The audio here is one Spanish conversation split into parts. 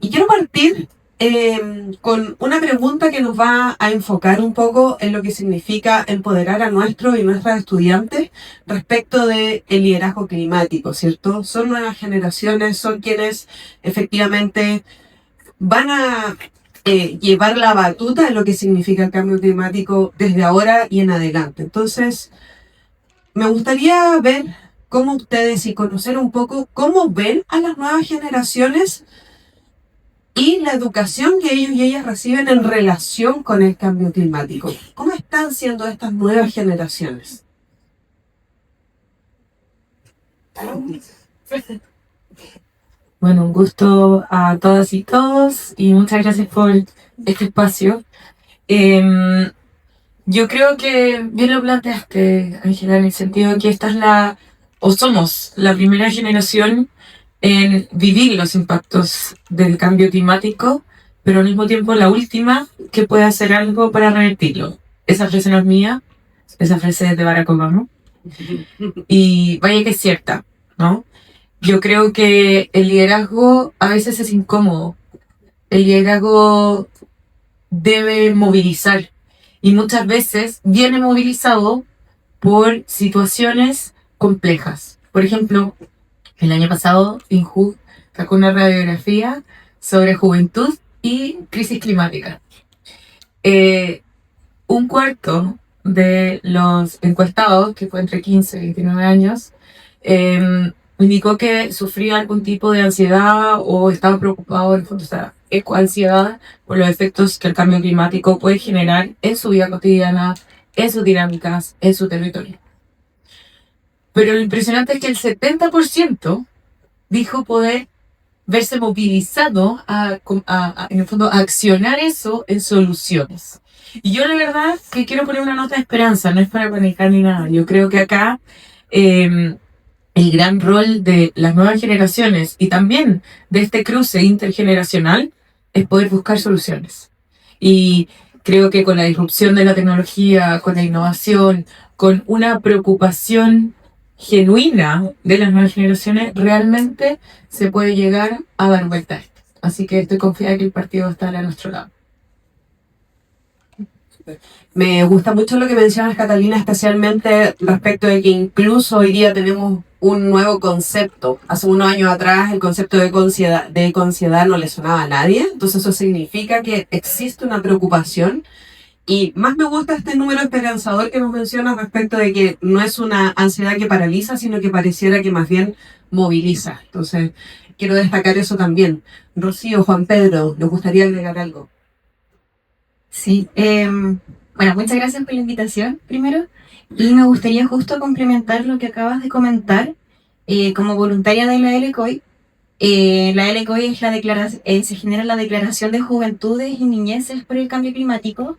Y quiero partir con una pregunta que nos va a enfocar un poco en lo que significa empoderar a nuestros y nuestras estudiantes respecto del liderazgo climático, ¿cierto? Son nuevas generaciones, son quienes efectivamente van a llevar la batuta de lo que significa el cambio climático desde ahora y en adelante. Entonces, me gustaría ver cómo ustedes y conocer un poco cómo ven a las nuevas generaciones y la educación que ellos y ellas reciben en relación con el cambio climático. ¿Cómo están siendo estas nuevas generaciones? Bueno, un gusto a todas y todos y muchas gracias por este espacio. Yo creo que bien lo planteaste, Ángela, en el sentido de que esta es somos la primera generación en vivir los impactos del cambio climático, pero al mismo tiempo la última que puede hacer algo para revertirlo. Esa frase no es mía, esa frase es de Barack Obama. Y vaya que es cierta, ¿no? Yo creo que el liderazgo a veces es incómodo. El liderazgo debe movilizar y muchas veces viene movilizado por situaciones complejas. Por ejemplo, el año pasado INJU sacó una radiografía sobre juventud y crisis climática. Un cuarto de los encuestados, que fue entre 15 y 29 años, indicó que sufría algún tipo de ansiedad o estaba preocupado, en el fondo, ecoansiedad por los efectos que el cambio climático puede generar en su vida cotidiana, en sus dinámicas, en su territorio. Pero lo impresionante es que el 70% dijo poder verse movilizado en el fondo, a accionar eso en soluciones. Y yo la verdad que quiero poner una nota de esperanza, no es para panicar ni nada. Yo creo que acá el gran rol de las nuevas generaciones y también de este cruce intergeneracional es poder buscar soluciones. Y creo que con la disrupción de la tecnología, con la innovación, con una preocupación genuina de las nuevas generaciones, realmente se puede llegar a dar vuelta a esto. Así que estoy confiada que el partido está a nuestro lado. Me gusta mucho lo que mencionas, Catalina, especialmente respecto de que incluso hoy día tenemos un nuevo concepto. Hace unos años atrás el concepto de ecoansiedad no le sonaba a nadie, entonces eso significa que existe una preocupación. Y más me gusta este número esperanzador que nos mencionas respecto de que no es una ansiedad que paraliza, sino que pareciera que más bien moviliza. Entonces, quiero destacar eso también. Rocío, Juan Pedro, ¿les gustaría agregar algo? Sí, bueno, muchas gracias por la invitación, primero. Y me gustaría justo complementar lo que acabas de comentar. Como voluntaria de la LCOI, la LCOI se genera la Declaración de Juventudes y Niñeces por el Cambio Climático.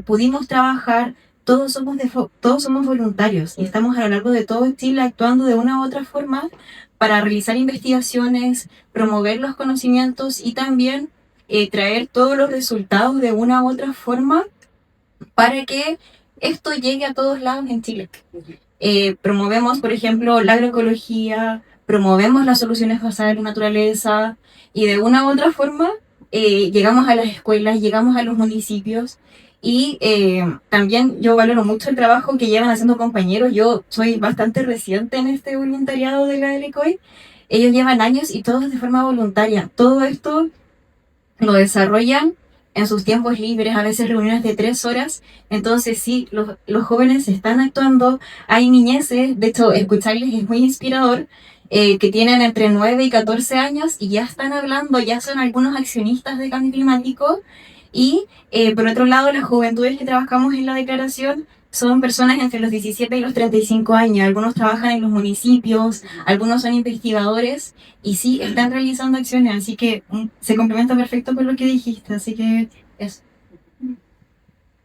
Pudimos trabajar, todos somos voluntarios y estamos a lo largo de todo Chile actuando de una u otra forma para realizar investigaciones, promover los conocimientos y también traer todos los resultados de una u otra forma para que esto llegue a todos lados en Chile. Promovemos, por ejemplo, la agroecología, promovemos las soluciones basadas en la naturaleza y de una u otra forma llegamos a las escuelas, llegamos a los municipios y también yo valoro mucho el trabajo que llevan haciendo compañeros. Yo soy bastante reciente en este voluntariado de la LCOI. Ellos llevan años y todos de forma voluntaria. Todo esto lo desarrollan en sus tiempos libres, a veces reuniones de 3 horas. Entonces sí, los jóvenes están actuando. Hay niñeces, de hecho escucharles es muy inspirador, que tienen entre 9 y 14 años y ya están hablando, ya son algunos accionistas de cambio climático. Y por otro lado, las juventudes que trabajamos en la declaración son personas entre los 17 y los 35 años. Algunos trabajan en los municipios, algunos son investigadores y sí están realizando acciones, así que se complementa perfecto con lo que dijiste, así que eso.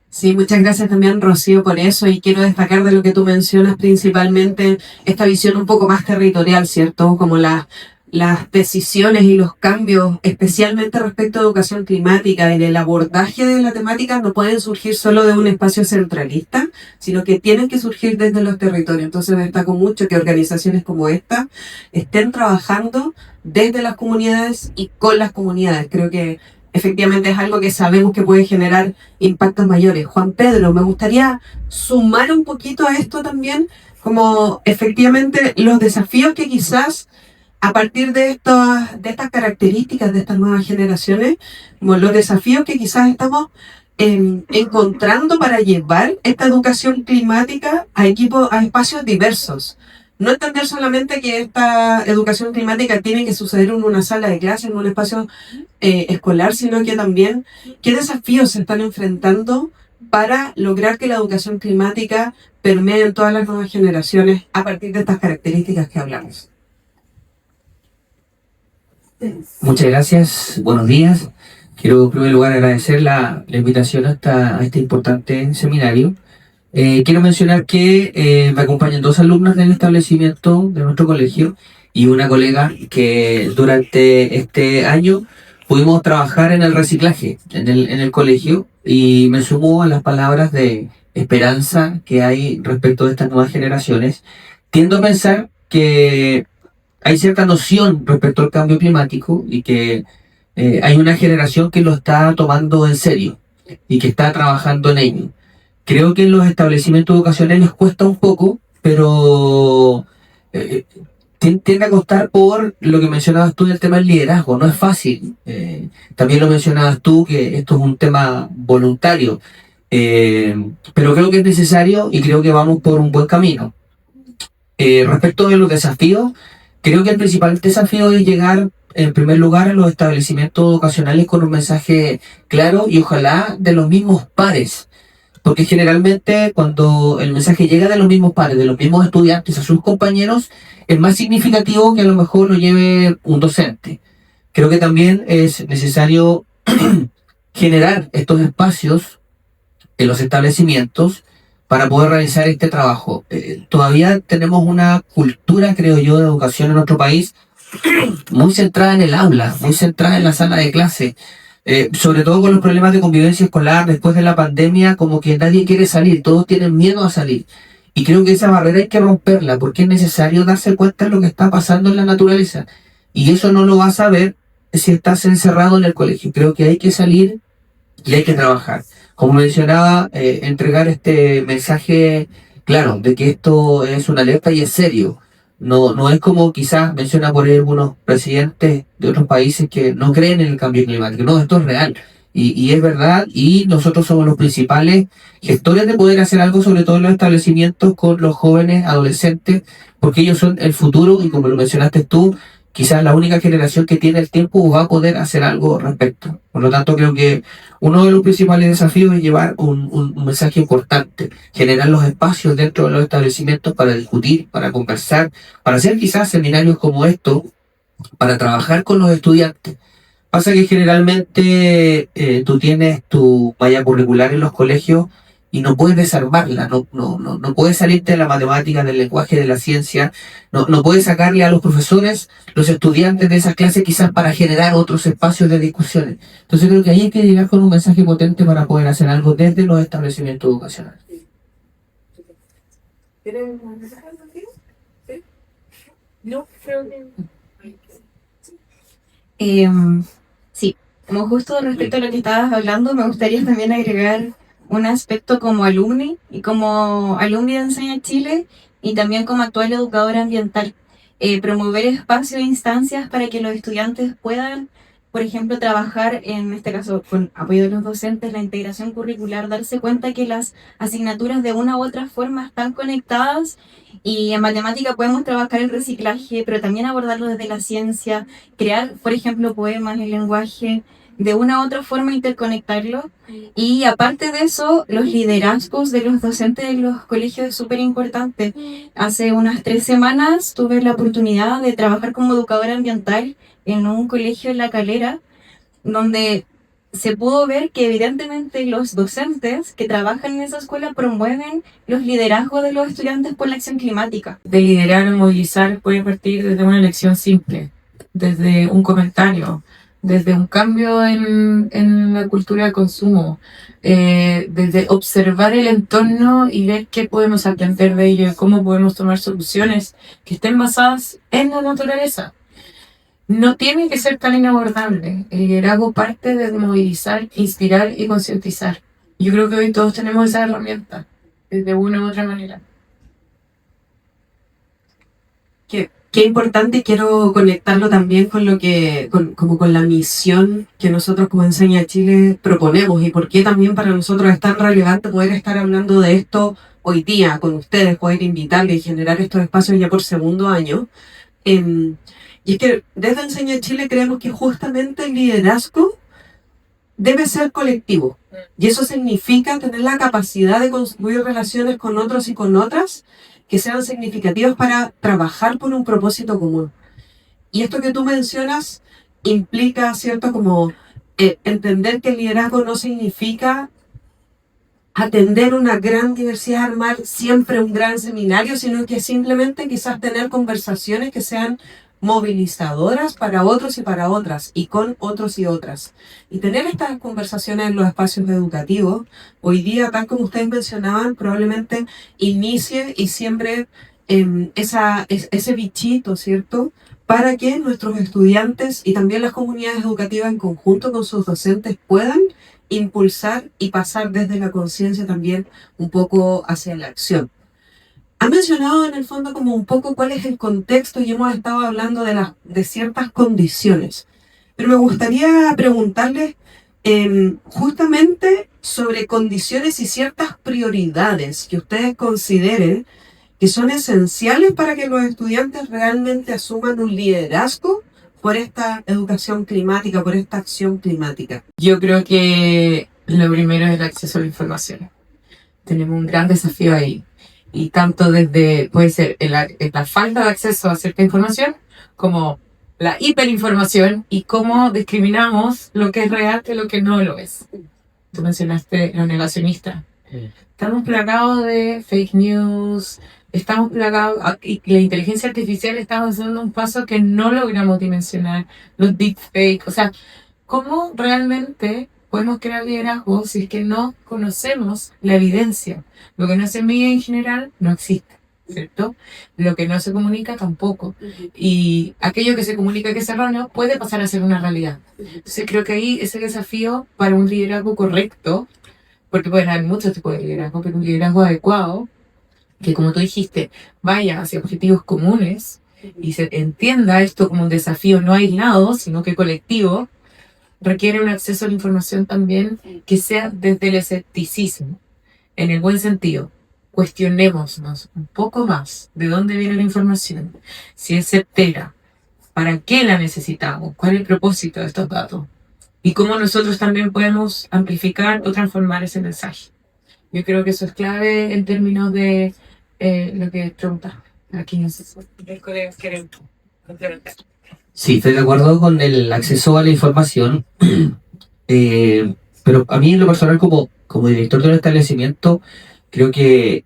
Sí, muchas gracias también, Rocío, por eso, y quiero destacar de lo que tú mencionas principalmente esta visión un poco más territorial, ¿cierto? Como las las decisiones y los cambios, especialmente respecto a educación climática y del abordaje de la temática, no pueden surgir solo de un espacio centralista, sino que tienen que surgir desde los territorios. Entonces destaco mucho que organizaciones como esta estén trabajando desde las comunidades y con las comunidades. Creo que efectivamente es algo que sabemos que puede generar impactos mayores. Juan Pedro, me gustaría sumar un poquito a esto también, como efectivamente los desafíos que quizás a partir de estas características de estas nuevas generaciones, como los desafíos que quizás estamos encontrando para llevar esta educación climática a espacios diversos. No entender solamente que esta educación climática tiene que suceder en una sala de clase, en un espacio escolar, sino que también qué desafíos se están enfrentando para lograr que la educación climática permee en todas las nuevas generaciones a partir de estas características que hablamos. Muchas gracias, buenos días. Quiero en primer lugar agradecer la invitación a este importante seminario. Quiero mencionar que me acompañan 2 alumnas del establecimiento de nuestro colegio y una colega que durante este año pudimos trabajar en el reciclaje en el colegio, y me sumo a las palabras de esperanza que hay respecto de estas nuevas generaciones. Tiendo a pensar que hay cierta noción respecto al cambio climático y que hay una generación que lo está tomando en serio y que está trabajando en ello. Creo que en los establecimientos educacionales cuesta un poco, pero tiende a costar por lo que mencionabas tú del tema del liderazgo. No es fácil. También lo mencionabas tú, que esto es un tema voluntario. Pero creo que es necesario y creo que vamos por un buen camino. Respecto de los desafíos, creo que el principal desafío es llegar, en primer lugar, a los establecimientos educacionales con un mensaje claro y ojalá de los mismos pares. Porque generalmente cuando el mensaje llega de los mismos pares, de los mismos estudiantes a sus compañeros, es más significativo que a lo mejor lo lleve un docente. Creo que también es necesario generar estos espacios en los establecimientos para poder realizar este trabajo. Todavía tenemos una cultura, creo yo, de educación en nuestro país muy centrada en el aula, muy centrada en la sala de clase. Sobre todo con los problemas de convivencia escolar después de la pandemia, como que nadie quiere salir, todos tienen miedo a salir. Y creo que esa barrera hay que romperla, porque es necesario darse cuenta de lo que está pasando en la naturaleza. Y eso no lo vas a ver si estás encerrado en el colegio. Creo que hay que salir y hay que trabajar. Como mencionaba, entregar este mensaje claro de que esto es una alerta y es serio. No es como quizás menciona por ahí algunos presidentes de otros países que no creen en el cambio climático. No, esto es real y es verdad, y nosotros somos los principales gestores de poder hacer algo, sobre todo en los establecimientos con los jóvenes, adolescentes, porque ellos son el futuro y como lo mencionaste tú, quizás la única generación que tiene el tiempo va a poder hacer algo al respecto. Por lo tanto, creo que uno de los principales desafíos es llevar un mensaje importante, generar los espacios dentro de los establecimientos para discutir, para conversar, para hacer quizás seminarios como estos, para trabajar con los estudiantes. Pasa que generalmente tú tienes tu malla curricular en los colegios y no puedes desarmarla, no puedes salirte de la matemática, del lenguaje, de la ciencia, no puedes sacarle a los profesores, los estudiantes de esas clases quizás para generar otros espacios de discusiones. Entonces creo que ahí hay que llegar con un mensaje potente para poder hacer algo desde los establecimientos educacionales. ¿Tienen un mensaje? ¿Sí? No, creo que... Sí, como justo respecto a lo que estabas hablando, me gustaría también agregar un aspecto como alumni y como alumni de Enseña Chile y también como actual educadora ambiental. Promover espacios e instancias para que los estudiantes puedan, por ejemplo, trabajar, en este caso con apoyo de los docentes, la integración curricular, darse cuenta que las asignaturas de una u otra forma están conectadas y en matemática podemos trabajar el reciclaje, pero también abordarlo desde la ciencia, crear, por ejemplo, poemas en lenguaje, de una u otra forma interconectarlo. Y aparte de eso, los liderazgos de los docentes de los colegios es súper importante. Hace unas 3 semanas tuve la oportunidad de trabajar como educadora ambiental en un colegio en La Calera, donde se pudo ver que evidentemente los docentes que trabajan en esa escuela promueven los liderazgos de los estudiantes por la acción climática. De liderar o movilizar puede partir desde una elección simple. desde un comentario, desde un cambio en la cultura de consumo, desde observar el entorno y ver qué podemos aprender de ello y cómo podemos tomar soluciones que estén basadas en la naturaleza. No tiene que ser tan inabordable. El liderazgo parte de movilizar, inspirar y concientizar. Yo creo que hoy todos tenemos esa herramienta, de una u otra manera. Qué importante, y quiero conectarlo también con lo que, como con la misión que nosotros como Enseña Chile proponemos, y por qué también para nosotros es tan relevante poder estar hablando de esto hoy día con ustedes, poder invitarles y generar estos espacios ya por segundo año. Y es que desde Enseña Chile creemos que justamente el liderazgo debe ser colectivo. Y eso significa tener la capacidad de construir relaciones con otros y con otras que sean significativas para trabajar por un propósito común. Y esto que tú mencionas implica, ¿cierto?, como entender que el liderazgo no significa atender una gran diversidad, armar siempre un gran seminario, sino que simplemente quizás tener conversaciones que sean movilizadoras para otros y para otras, y con otros y otras. Y tener estas conversaciones en los espacios educativos, hoy día, tal como ustedes mencionaban, probablemente inicie y siembre ese bichito, ¿cierto?, para que nuestros estudiantes y también las comunidades educativas en conjunto con sus docentes puedan impulsar y pasar desde la conciencia también un poco hacia la acción. Ha mencionado en el fondo como un poco cuál es el contexto y hemos estado hablando de ciertas condiciones. Pero me gustaría preguntarles justamente sobre condiciones y ciertas prioridades que ustedes consideren que son esenciales para que los estudiantes realmente asuman un liderazgo por esta educación climática, por esta acción climática. Yo creo que lo primero es el acceso a la información. Tenemos un gran desafío ahí. Y tanto desde, puede ser la falta de acceso a cierta información, como la hiperinformación y cómo discriminamos lo que es real de lo que no lo es. Tú mencionaste los negacionistas. Estamos plagados de fake news, estamos plagados, y la inteligencia artificial está haciendo un paso que no logramos dimensionar, los deepfakes. O sea, ¿cómo realmente podemos crear liderazgo si es que no conocemos la evidencia? Lo que no se mide en general no existe, ¿cierto? Lo que no se comunica tampoco. Y aquello que se comunica que es erróneo puede pasar a ser una realidad. Entonces creo que ahí ese desafío para un liderazgo correcto, porque pueden haber muchos tipos de liderazgo, pero un liderazgo adecuado, que como tú dijiste, vaya hacia objetivos comunes y se entienda esto como un desafío no aislado, sino que colectivo, requiere un acceso a la información también que sea desde el escepticismo, en el buen sentido. Cuestionémonos un poco más de dónde viene la información, si es certera, para qué la necesitamos, cuál es el propósito de estos datos y cómo nosotros también podemos amplificar o transformar ese mensaje. Yo creo que eso es clave en términos de lo que preguntas. Aquí no sé si los colegas quieren complementar. Sí, estoy de acuerdo con el acceso a la información, pero a mí en lo personal como director de un establecimiento, creo que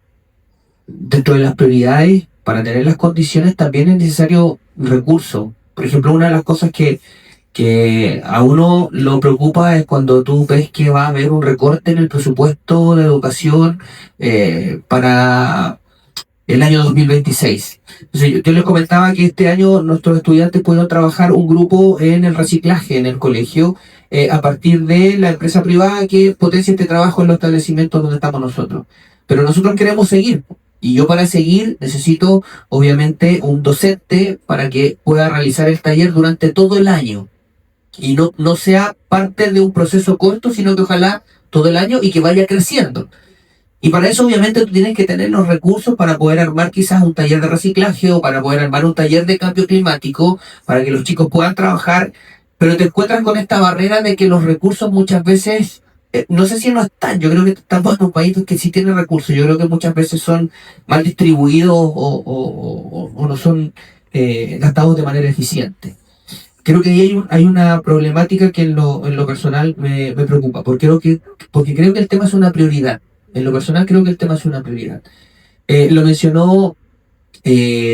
dentro de las prioridades, para tener las condiciones, también es necesario recursos. Por ejemplo, una de las cosas que a uno lo preocupa es cuando tú ves que va a haber un recorte en el presupuesto de educación para el año 2026. Entonces, yo les comentaba que este año nuestros estudiantes pudieron trabajar un grupo en el reciclaje en el colegio a partir de la empresa privada que potencia este trabajo en los establecimientos donde estamos nosotros. Pero nosotros queremos seguir. Y yo para seguir necesito, obviamente, un docente para que pueda realizar el taller durante todo el año. Y no sea parte de un proceso corto, sino que ojalá todo el año y que vaya creciendo. Y para eso obviamente tú tienes que tener los recursos para poder armar quizás un taller de reciclaje o para poder armar un taller de cambio climático, para que los chicos puedan trabajar, pero te encuentras con esta barrera de que los recursos muchas veces, no sé si no están, yo creo que estamos en un país que sí tiene recursos, yo creo que muchas veces son mal distribuidos o no son gastados de manera eficiente. Creo que ahí hay una problemática que en lo personal me preocupa, porque creo que el tema es una prioridad. En lo personal creo que el tema es una prioridad. Lo mencionó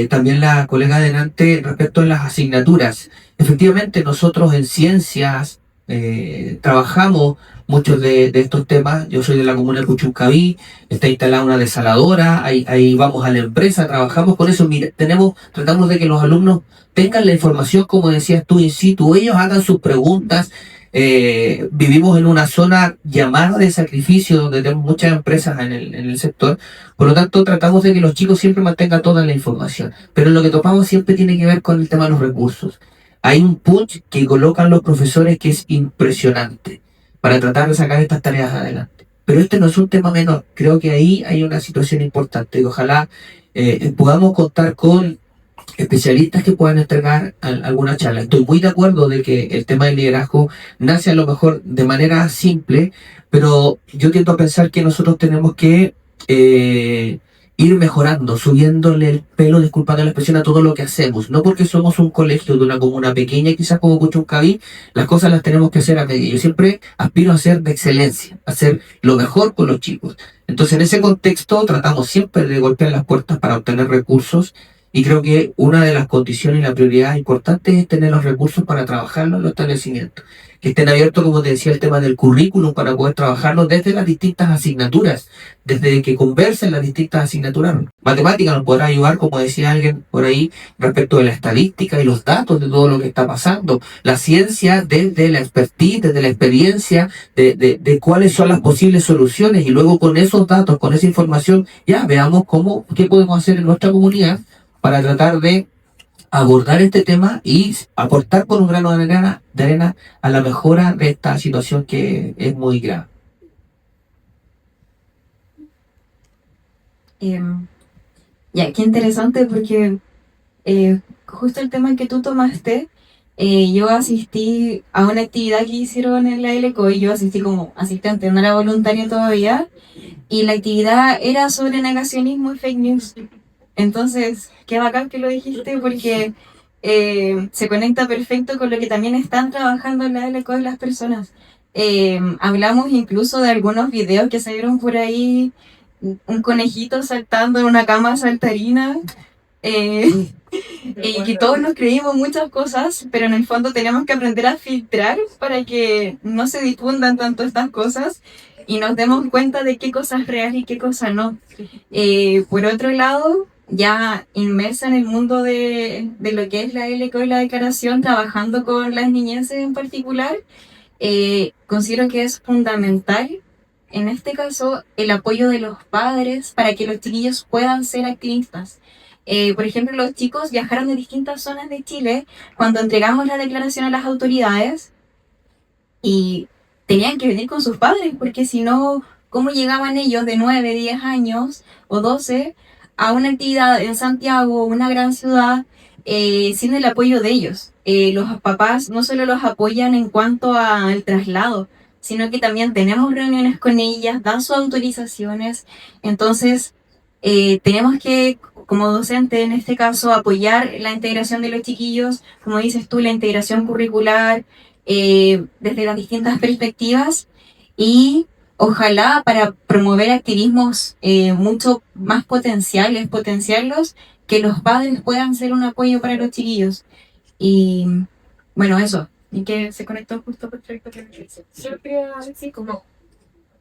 también la colega adelante respecto a las asignaturas. Efectivamente, nosotros en ciencias trabajamos muchos de estos temas. Yo soy de la comuna de Puchuncaví, está instalada una desaladora, ahí vamos a la empresa, trabajamos con eso. Mira, tratamos de que los alumnos tengan la información, como decías tú, in situ, ellos hagan sus preguntas. Vivimos en una zona llamada de sacrificio donde tenemos muchas empresas en el sector, por lo tanto tratamos de que los chicos siempre mantengan toda la información, pero lo que topamos siempre tiene que ver con el tema de los recursos. Hay un punch que colocan los profesores que es impresionante para tratar de sacar estas tareas adelante, pero este no es un tema menor. Creo que ahí hay una situación importante y ojalá podamos contar con especialistas que puedan entregar alguna charla. Estoy muy de acuerdo de que el tema del liderazgo nace a lo mejor de manera simple, pero yo tiendo a pensar que nosotros tenemos que ir mejorando, subiéndole el pelo, disculpando la expresión, a todo lo que hacemos. No porque somos un colegio de una comuna pequeña, quizás como Puchuncaví, las cosas las tenemos que hacer a medida. Yo siempre aspiro a ser de excelencia, a hacer lo mejor con los chicos. Entonces, en ese contexto, tratamos siempre de golpear las puertas para obtener recursos. Y creo que una de las condiciones y la prioridad importante es tener los recursos para trabajarlo en los establecimientos. Que estén abiertos, como te decía, el tema del currículum para poder trabajarlo desde las distintas asignaturas, desde que conversen las distintas asignaturas. Matemática nos podrá ayudar, como decía alguien por ahí, respecto de la estadística y los datos de todo lo que está pasando. La ciencia desde la expertise, desde la experiencia, de cuáles son las posibles soluciones y luego con esos datos, con esa información, ya veamos qué podemos hacer en nuestra comunidad para tratar de abordar este tema y aportar con un grano de arena a la mejora de esta situación que es muy grave. Ya, qué interesante porque justo el tema que tú tomaste, yo asistí a una actividad que hicieron en la LCO y yo asistí como asistente, no era voluntaria todavía, y la actividad era sobre negacionismo y fake news. Entonces, qué bacán que lo dijiste porque se conecta perfecto con lo que también están trabajando en la LCO de las personas. Hablamos incluso de algunos videos que salieron por ahí, un conejito saltando en una cama saltarina, y que todos nos creímos muchas cosas, pero en el fondo tenemos que aprender a filtrar para que no se difundan tanto estas cosas y nos demos cuenta de qué cosa es real y qué cosa no. Por otro lado, ya inmersa en el mundo de lo que es la LCO y la declaración, trabajando con las niñeces en particular, considero que es fundamental, en este caso, el apoyo de los padres para que los chiquillos puedan ser activistas. Por ejemplo, los chicos viajaron de distintas zonas de Chile cuando entregamos la declaración a las autoridades y tenían que venir con sus padres, porque si no, ¿cómo llegaban ellos de 9, 10 años o 12 a una actividad en Santiago, una gran ciudad, sin el apoyo de ellos? Los papás no solo los apoyan en cuanto al traslado, sino que también tenemos reuniones con ellas, dan sus autorizaciones. Entonces, tenemos que, como docente en este caso, apoyar la integración de los chiquillos, como dices tú, la integración curricular, desde las distintas perspectivas, y ojalá para promover activismos mucho más potenciarlos, que los padres puedan ser un apoyo para los chiquillos. Y bueno, eso. Y que se conectó justo perfecto con lo Yo quería decir como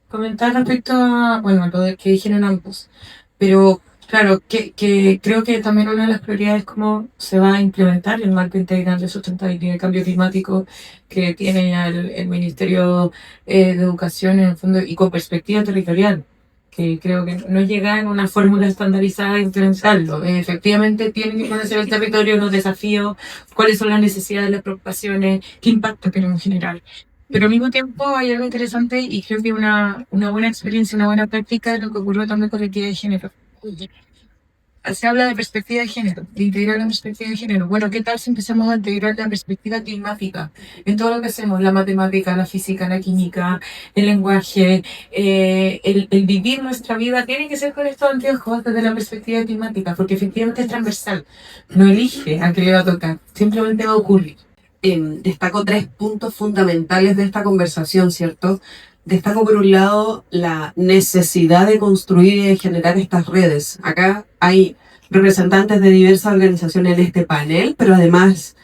comentar respecto a, bueno, lo que dijeron ambos, pero claro, que creo que también una de las prioridades es cómo se va a implementar el marco integral de sustentabilidad y cambio climático que tiene ya el Ministerio de Educación en el fondo y con perspectiva territorial, que creo que no llega en una fórmula estandarizada de implementarlo. Efectivamente tienen que conocer el territorio, los desafíos, cuáles son las necesidades, las preocupaciones, qué impacto tienen en general. Pero al mismo tiempo hay algo interesante y creo que una buena experiencia, una buena práctica de lo que ocurrió también con la equidad de género. Se habla de perspectiva de género, de integrar la perspectiva de género. Bueno, ¿qué tal si empezamos a integrar la perspectiva climática en todo lo que hacemos? La matemática, la física, la química, el lenguaje, el vivir nuestra vida tiene que ser con estos anteojos desde la perspectiva climática, porque efectivamente es transversal. No elige a qué le va a tocar, simplemente va a ocurrir. Destaco 3 puntos fundamentales de esta conversación, ¿cierto? Destaco por un lado la necesidad de construir y de generar estas redes. Acá hay representantes de diversas organizaciones en este panel, pero además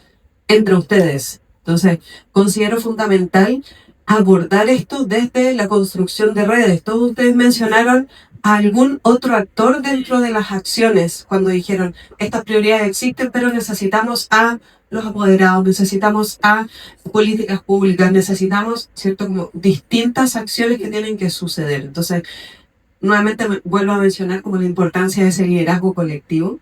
entre ustedes. Entonces, considero fundamental abordar esto desde la construcción de redes. Todos ustedes mencionaron a algún otro actor dentro de las acciones cuando dijeron, estas prioridades existen, pero necesitamos a los apoderados, necesitamos a políticas públicas, necesitamos, ¿cierto?, como distintas acciones que tienen que suceder. Entonces, nuevamente vuelvo a mencionar como la importancia de ese liderazgo colectivo.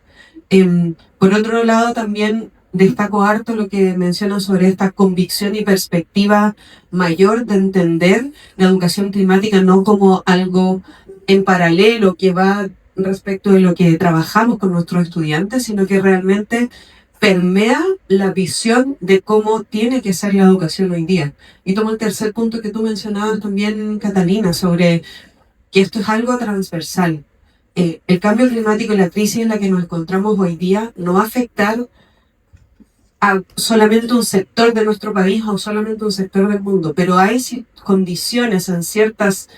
Por otro lado, también destaco harto lo que mencionan sobre esta convicción y perspectiva mayor de entender la educación climática no como algo en paralelo que va respecto de lo que trabajamos con nuestros estudiantes, sino que realmente permea la visión de cómo tiene que ser la educación hoy día. Y tomo el tercer punto que tú mencionabas también, Catalina, sobre que esto es algo transversal. El cambio climático y la crisis en la que nos encontramos hoy día no va a afectar a solamente un sector de nuestro país o solamente un sector del mundo, pero hay condiciones en ciertos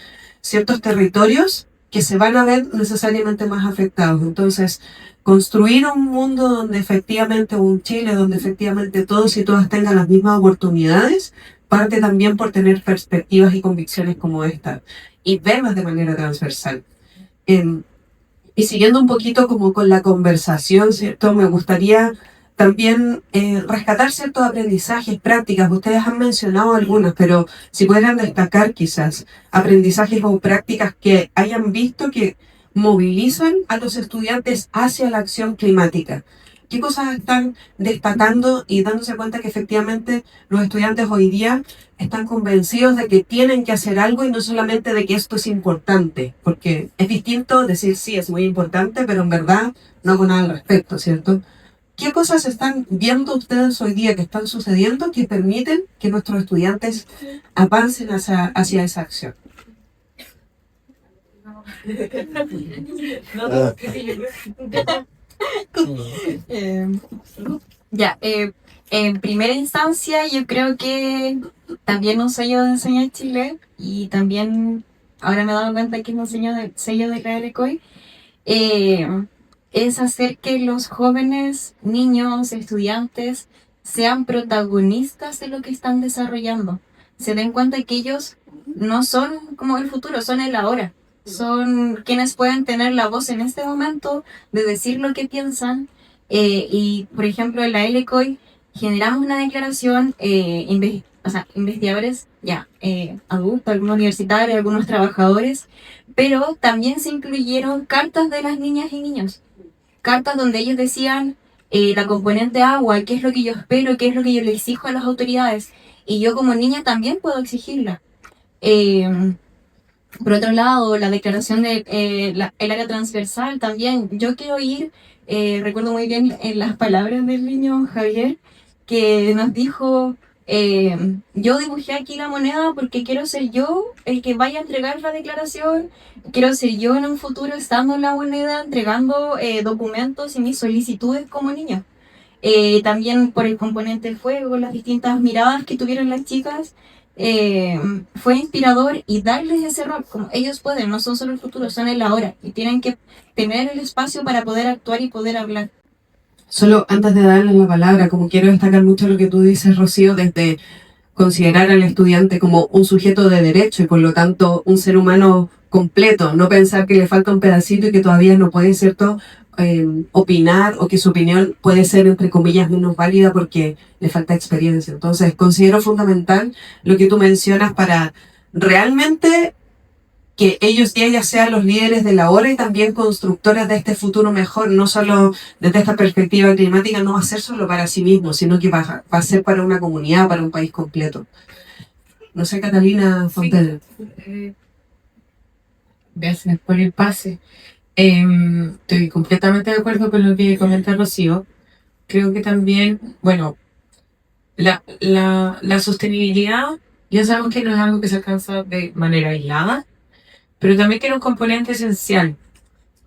territorios que se van a ver necesariamente más afectados. Entonces, construir un mundo donde efectivamente, un Chile donde efectivamente todos y todas tengan las mismas oportunidades, parte también por tener perspectivas y convicciones como esta, y verlas de manera transversal. Y siguiendo un poquito como con la conversación, ¿cierto? Me gustaría también rescatar ciertos aprendizajes, prácticas. Ustedes han mencionado algunas, pero si pudieran destacar quizás aprendizajes o prácticas que hayan visto que movilizan a los estudiantes hacia la acción climática. ¿Qué cosas están destacando y dándose cuenta que efectivamente los estudiantes hoy día están convencidos de que tienen que hacer algo y no solamente de que esto es importante? Porque es distinto decir sí, es muy importante, pero en verdad no hago nada al respecto, ¿cierto? ¿Qué cosas están viendo ustedes hoy día que están sucediendo que permiten que nuestros estudiantes avancen hacia esa acción? En primera instancia, yo creo que también un sello de Enseñar Chile, y también ahora me he dado cuenta que es un sello de la LCOI, es hacer que los jóvenes, niños, estudiantes sean protagonistas de lo que están desarrollando. Se den cuenta que ellos no son como el futuro, son el ahora. Son quienes pueden tener la voz en este momento de decir lo que piensan. Y, por ejemplo, en la LCOI generamos una declaración, investigadores adultos, algunos universitarios, algunos trabajadores, pero también se incluyeron cartas de las niñas y niños. Cartas donde ellos decían la componente agua, qué es lo que yo espero, qué es lo que yo le exijo a las autoridades. Y yo como niña también puedo exigirla. Por otro lado, la declaración de el área transversal también. Yo quiero ir, recuerdo muy bien las palabras del niño Javier, que nos dijo, yo dibujé aquí la moneda porque quiero ser yo el que vaya a entregar la declaración, quiero ser yo en un futuro estando en la moneda, entregando documentos y mis solicitudes como niño. También por el componente fuego, las distintas miradas que tuvieron las chicas, fue inspirador, y darles ese rol, como ellos pueden, no son solo el futuro, son el ahora, y tienen que tener el espacio para poder actuar y poder hablar. Solo antes de darles la palabra, como quiero destacar mucho lo que tú dices, Rocío, desde considerar al estudiante como un sujeto de derecho y por lo tanto un ser humano completo, no pensar que le falta un pedacito y que todavía no puede, ¿cierto?, opinar, o que su opinión puede ser, entre comillas, menos válida porque le falta experiencia. Entonces, considero fundamental lo que tú mencionas para realmente que ellos y ellas sean los líderes de la hora y también constructores de este futuro mejor, no solo desde esta perspectiva climática, no va a ser solo para sí mismos, sino que va a ser para una comunidad, para un país completo. No sé, Catalina Fontana. Gracias por el pase. Estoy completamente de acuerdo con lo que comenta Rocío. Creo que también, bueno, la sostenibilidad, ya sabemos que no es algo que se alcanza de manera aislada, pero también tiene un componente esencial,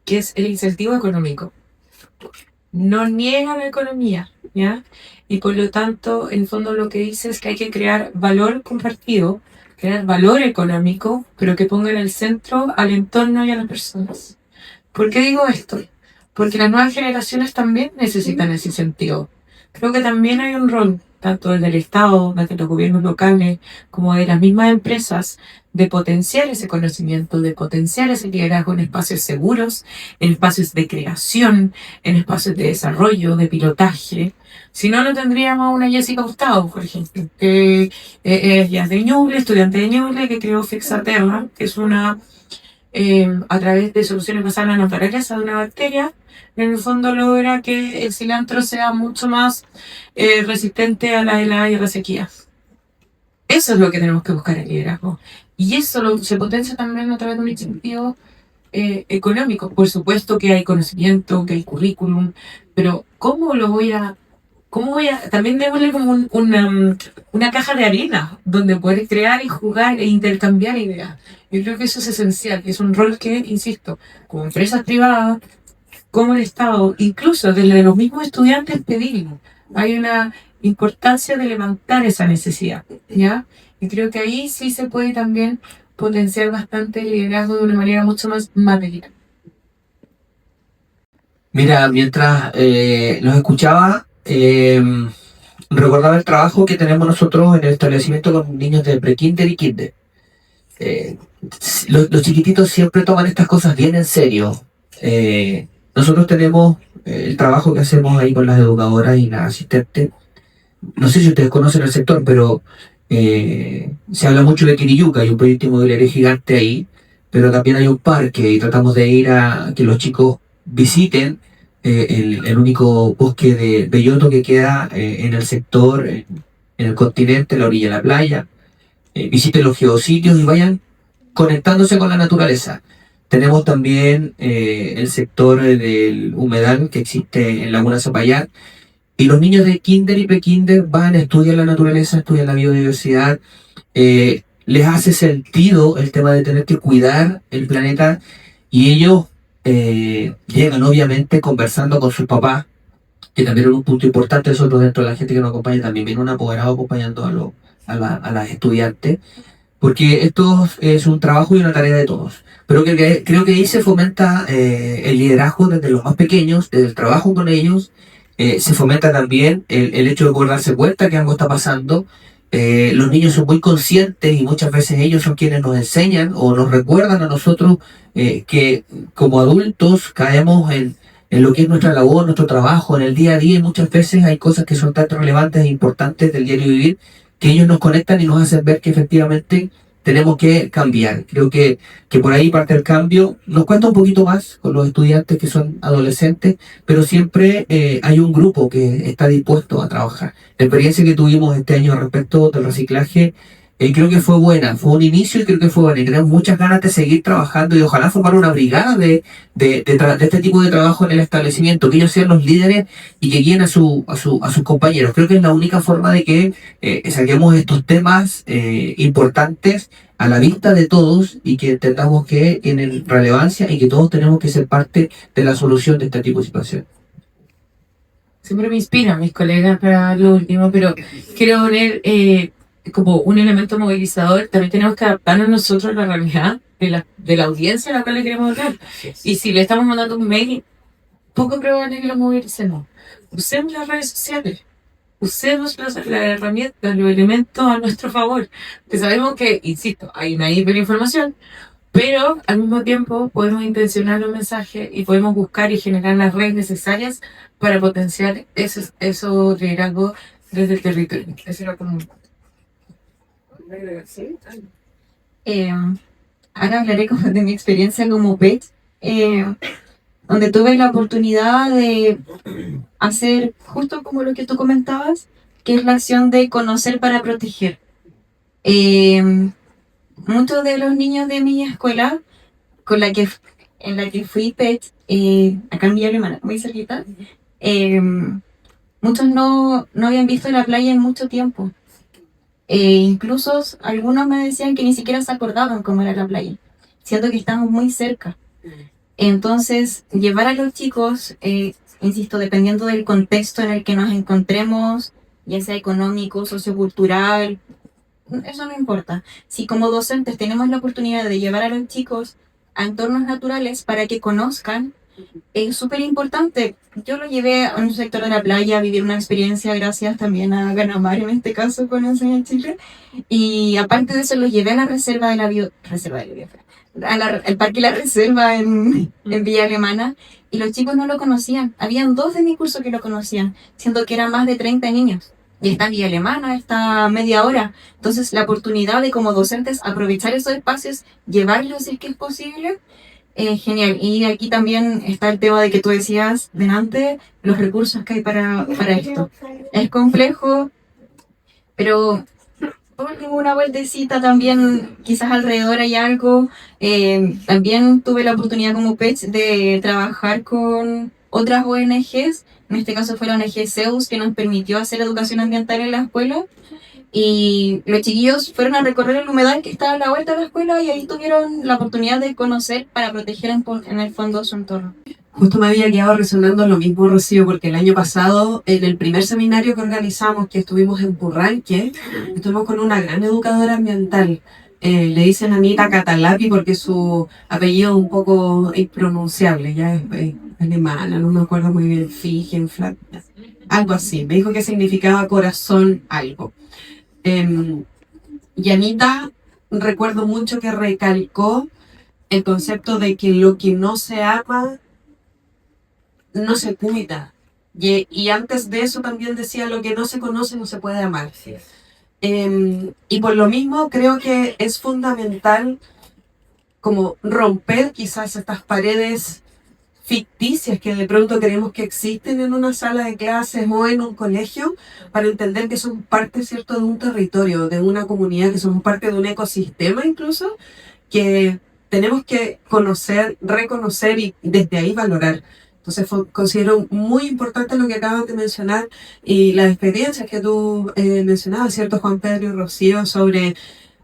que es el incentivo económico. No niega la economía, ¿ya? Y por lo tanto, en el fondo lo que dice es que hay que crear valor compartido, crear valor económico, pero que ponga en el centro al entorno y a las personas. ¿Por qué digo esto? porque las nuevas generaciones también necesitan ese sentido. Creo que también hay un rol, tanto desde el Estado, desde los gobiernos locales, como de las mismas empresas, de potenciar ese conocimiento, de potenciar ese liderazgo en espacios seguros, en espacios de creación, en espacios de desarrollo, de pilotaje. Si no, no tendríamos una Jessica Gustavo, por ejemplo, que ella es de Ñuble, estudiante de Ñuble, que creó Fixaterra, que es una, a través de soluciones basadas en la naturaleza de una bacteria, en el fondo logra que el cilantro sea mucho más resistente a la helada y a la sequía. Eso es lo que tenemos que buscar en el liderazgo. Y eso se potencia también a través de un incentivo económico. Por supuesto que hay conocimiento, que hay currículum, pero ¿cómo voy a, también démosle como una caja de arena donde poder crear y jugar e intercambiar ideas? Yo creo que eso es esencial, es un rol que, insisto, como empresas privadas, como el Estado, incluso desde los mismos estudiantes pedimos. Hay una importancia de levantar esa necesidad, ¿ya? Y creo que ahí sí se puede también potenciar bastante el liderazgo de una manera mucho más material. Mira, mientras los escuchaba, recordaba el trabajo que tenemos nosotros en el establecimiento con niños de pre-kinder y kinder. Los chiquititos siempre toman estas cosas bien en serio. Nosotros tenemos el trabajo que hacemos ahí con las educadoras y las asistentes. No sé si ustedes conocen el sector, pero se habla mucho de Quiriyuca, hay un proyecto inmobiliario gigante ahí, pero también hay un parque y tratamos de ir a que los chicos visiten el único bosque de belloto que queda en el sector, en el continente, en la orilla de la playa. Visiten los geositios y vayan conectándose con la naturaleza. Tenemos también el sector del humedal que existe en Laguna Zapallar. Y los niños de kinder y pre-kinder van a estudiar la naturaleza, estudian la biodiversidad. Les hace sentido el tema de tener que cuidar el planeta. Y ellos llegan obviamente conversando con sus papás, que también es un punto importante. Nosotros dentro de la gente que nos acompaña también viene un apoderado acompañando a las estudiantes, porque esto es un trabajo y una tarea de todos. Pero creo que ahí se fomenta el liderazgo desde los más pequeños, desde el trabajo con ellos. Se fomenta también el hecho de poder darse cuenta que algo está pasando. Los niños son muy conscientes y muchas veces ellos son quienes nos enseñan o nos recuerdan a nosotros que como adultos caemos en lo que es nuestra labor, nuestro trabajo, en el día a día, y muchas veces hay cosas que son tan relevantes e importantes del diario vivir que ellos nos conectan y nos hacen ver que efectivamente tenemos que cambiar. Creo que por ahí parte el cambio. Nos cuesta un poquito más con los estudiantes que son adolescentes, pero siempre hay un grupo que está dispuesto a trabajar. La experiencia que tuvimos este año respecto del reciclaje, creo que fue buena, fue un inicio y creo que fue buena. Y tenemos muchas ganas de seguir trabajando y ojalá formar una brigada de este tipo de trabajo en el establecimiento, que ellos sean los líderes y que guíen a sus compañeros. Creo que es la única forma de que saquemos estos temas importantes a la vista de todos y que entendamos que tienen relevancia y que todos tenemos que ser parte de la solución de este tipo de situación. Siempre me inspiran mis colegas para lo último, pero quiero poner como un elemento movilizador. También tenemos que adaptarnos nosotros a la realidad de la audiencia a la cual le queremos hablar. Y si le estamos mandando un mail, poco probable que lo movilicemos. Usemos las redes sociales, usemos las herramientas, los elementos a nuestro favor. Que sabemos que, insisto, hay una hiperinformación, pero al mismo tiempo podemos intencionar los mensajes y podemos buscar y generar las redes necesarias para potenciar esos liderazgos desde el territorio. Eso era como... Ahora hablaré como de mi experiencia como PET, donde tuve la oportunidad de hacer justo como lo que tú comentabas, que es la acción de conocer para proteger. Muchos de los niños de mi escuela, en la que fui PET, acá en Villa Alemana, muy cerquita, muchos no habían visto la playa en mucho tiempo. Incluso algunos me decían que ni siquiera se acordaban cómo era la playa, siendo que estamos muy cerca. Entonces, llevar a los chicos, insisto, dependiendo del contexto en el que nos encontremos, ya sea económico, sociocultural, eso no importa. Si como docentes tenemos la oportunidad de llevar a los chicos a entornos naturales para que conozcan es súper importante. Yo lo llevé a un sector de la playa a vivir una experiencia gracias también a Ganamar, en este caso con Enseña Chile. Y aparte de eso, lo llevé a la reserva de la biosfera, al parque La Reserva en Villa Alemana, y los chicos no lo conocían. Habían 2 de mi curso que lo conocían, siendo que eran más de 30 niños. Y está en Villa Alemana, está a media hora. Entonces, la oportunidad de como docentes aprovechar esos espacios, llevarlos si es que es posible, genial. Y aquí también está el tema de que tú decías delante, los recursos que hay para esto. Es complejo, pero por último una vueltecita también, quizás alrededor hay algo. También tuve la oportunidad como PECH de trabajar con otras ONGs. En este caso fue la ONG Zeus, que nos permitió hacer educación ambiental en la escuela. Y los chiquillos fueron a recorrer el humedal que estaba a la vuelta de la escuela, y ahí tuvieron la oportunidad de conocer para proteger en el fondo su entorno. Justo me había quedado resonando lo mismo, Rocío, porque el año pasado, en el primer seminario que organizamos, que estuvimos en Purranque, estuvimos con una gran educadora ambiental. Le dicen Anita Catalapi porque su apellido es un poco impronunciable, ya es alemana, no me acuerdo muy bien, Figen, algo así. Me dijo que significaba corazón algo. Y Anita, recuerdo mucho que recalcó el concepto de que lo que no se ama no se cuida. Y antes de eso también decía, lo que no se conoce no se puede amar. Y por lo mismo creo que es fundamental como romper quizás estas paredes ficticias que de pronto creemos que existen en una sala de clases o en un colegio, para entender que somos parte, ¿cierto?, de un territorio, de una comunidad, que somos parte de un ecosistema incluso, que tenemos que conocer, reconocer y desde ahí valorar. Entonces considero muy importante lo que acaban de mencionar y las experiencias que tú mencionabas, ¿cierto, Juan Pedro y Rocío, sobre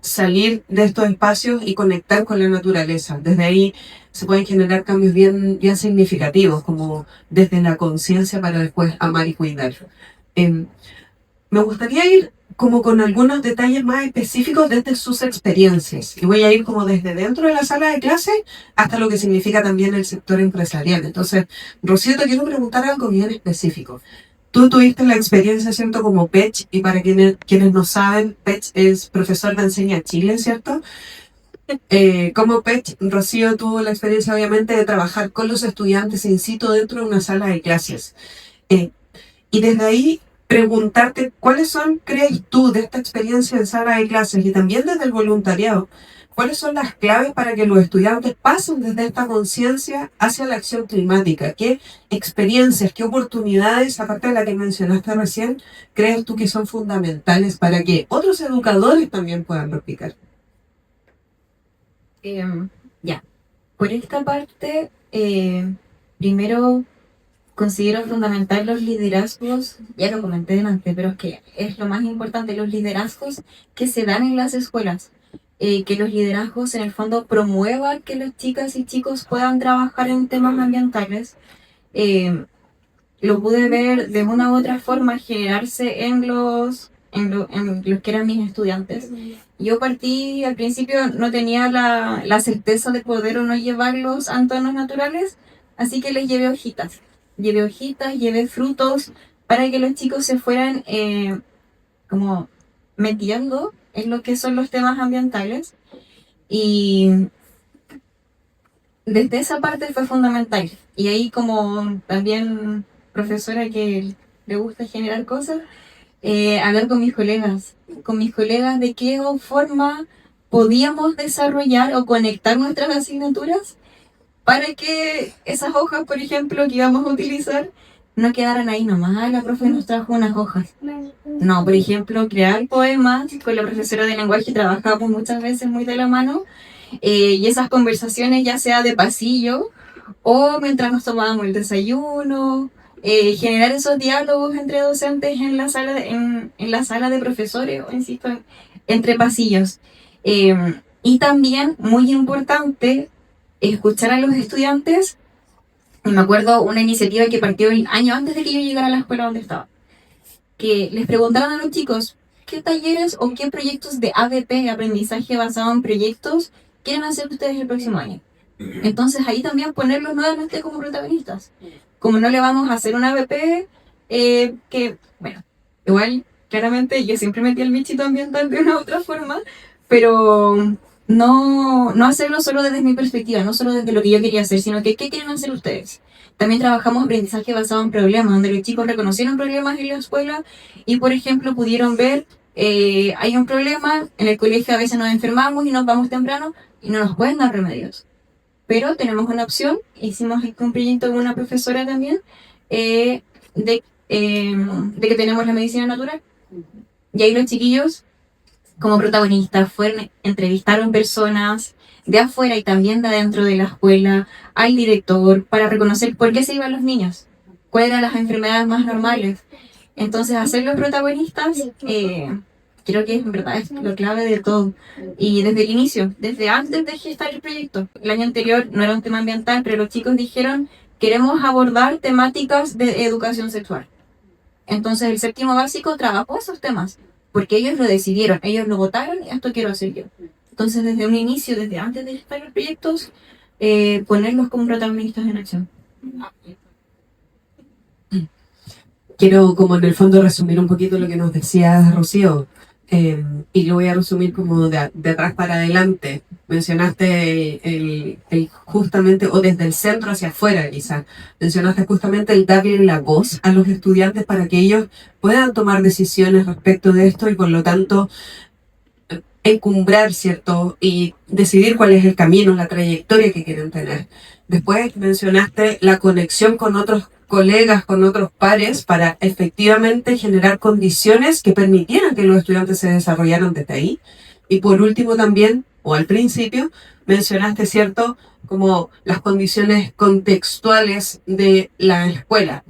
salir de estos espacios y conectar con la naturaleza? Desde ahí se pueden generar cambios bien, bien significativos, como desde la conciencia para después amar y cuidar. Me gustaría ir como con algunos detalles más específicos desde sus experiencias. Y voy a ir como desde dentro de la sala de clase hasta lo que significa también el sector empresarial. Entonces, Rocío, te quiero preguntar algo bien específico. Tú tuviste la experiencia, ¿cierto?, como PECH, y para quienes no saben, PECH es profesor de Enseña Chile, ¿cierto? Como PECH, Rocío tuvo la experiencia, obviamente, de trabajar con los estudiantes in situ dentro de una sala de clases. Y desde ahí, preguntarte cuáles son, crees tú, de esta experiencia en sala de clases y también desde el voluntariado, cuáles son las claves para que los estudiantes pasen desde esta conciencia hacia la acción climática. ¿Qué experiencias, qué oportunidades, aparte de la que mencionaste recién, crees tú que son fundamentales para que otros educadores también puedan replicar? Ya, por esta parte, primero considero fundamental los liderazgos, ya lo comenté delante, pero es que es lo más importante, los liderazgos que se dan en las escuelas. Que los liderazgos en el fondo promuevan que las chicas y chicos puedan trabajar en temas ambientales. Lo pude ver de una u otra forma generarse en los que eran mis estudiantes. Yo partí, al principio no tenía la certeza de poder o no llevarlos a entornos naturales, así que les llevé hojitas, llevé frutos para que los chicos se fueran como metiendo en lo que son los temas ambientales. Y desde esa parte fue fundamental. Y ahí, como también profesora que le gusta generar cosas, hablar con mis colegas de qué forma podíamos desarrollar o conectar nuestras asignaturas para que esas hojas, por ejemplo, que íbamos a utilizar, no quedaran ahí nomás. La profe nos trajo unas hojas. No, por ejemplo, crear poemas. Con la profesora de lenguaje trabajamos muchas veces muy de la mano, y esas conversaciones, ya sea de pasillo o mientras nos tomábamos el desayuno, generar esos diálogos entre docentes en la sala de profesores, o insisto, entre pasillos. Y también, muy importante, escuchar a los estudiantes. Y me acuerdo una iniciativa que partió el año antes de que yo llegara a la escuela donde estaba, que les preguntaron a los chicos qué talleres o qué proyectos de ABP, aprendizaje basado en proyectos, quieren hacer ustedes el próximo año. Entonces ahí también ponerlos nuevamente como protagonistas. Como no le vamos a hacer una BP, que, bueno, igual, claramente yo siempre metí el bichito ambiental de una u otra forma, pero no hacerlo solo desde mi perspectiva, no solo desde lo que yo quería hacer, sino que qué quieren hacer ustedes. También trabajamos aprendizaje basado en problemas, donde los chicos reconocieron problemas en la escuela y, por ejemplo, pudieron ver, hay un problema, en el colegio a veces nos enfermamos y nos vamos temprano y no nos pueden dar remedios. Pero tenemos una opción, hicimos un proyecto con una profesora también, de que tenemos la medicina natural. Y ahí los chiquillos, como protagonistas, entrevistaron personas de afuera y también de adentro de la escuela, al director, para reconocer por qué se iban los niños, cuáles eran las enfermedades más normales. Entonces, hacerlos protagonistas, creo que en verdad es lo clave de todo. Y desde el inicio, desde antes de gestar el proyecto, el año anterior no era un tema ambiental, pero los chicos dijeron, queremos abordar temáticas de educación sexual. Entonces el séptimo básico trabajó esos temas, porque ellos lo decidieron, ellos lo votaron y esto quiero hacer yo. Entonces desde un inicio, desde antes de gestar los proyectos, ponerlos como protagonistas en acción. Quiero como en el fondo resumir un poquito lo que nos decía Rocío, y lo voy a resumir como de atrás para adelante. Mencionaste el justamente, o desde el centro hacia afuera quizás, mencionaste justamente el darle la voz a los estudiantes para que ellos puedan tomar decisiones respecto de esto y por lo tanto encumbrar, ¿cierto? Y decidir cuál es el camino, la trayectoria que quieren tener. Después mencionaste la conexión con otros colegas, con otros pares, para efectivamente generar condiciones que permitieran que los estudiantes se desarrollaran desde ahí. Y por último también, o al principio, mencionaste, ¿cierto?, como las condiciones contextuales de la escuela.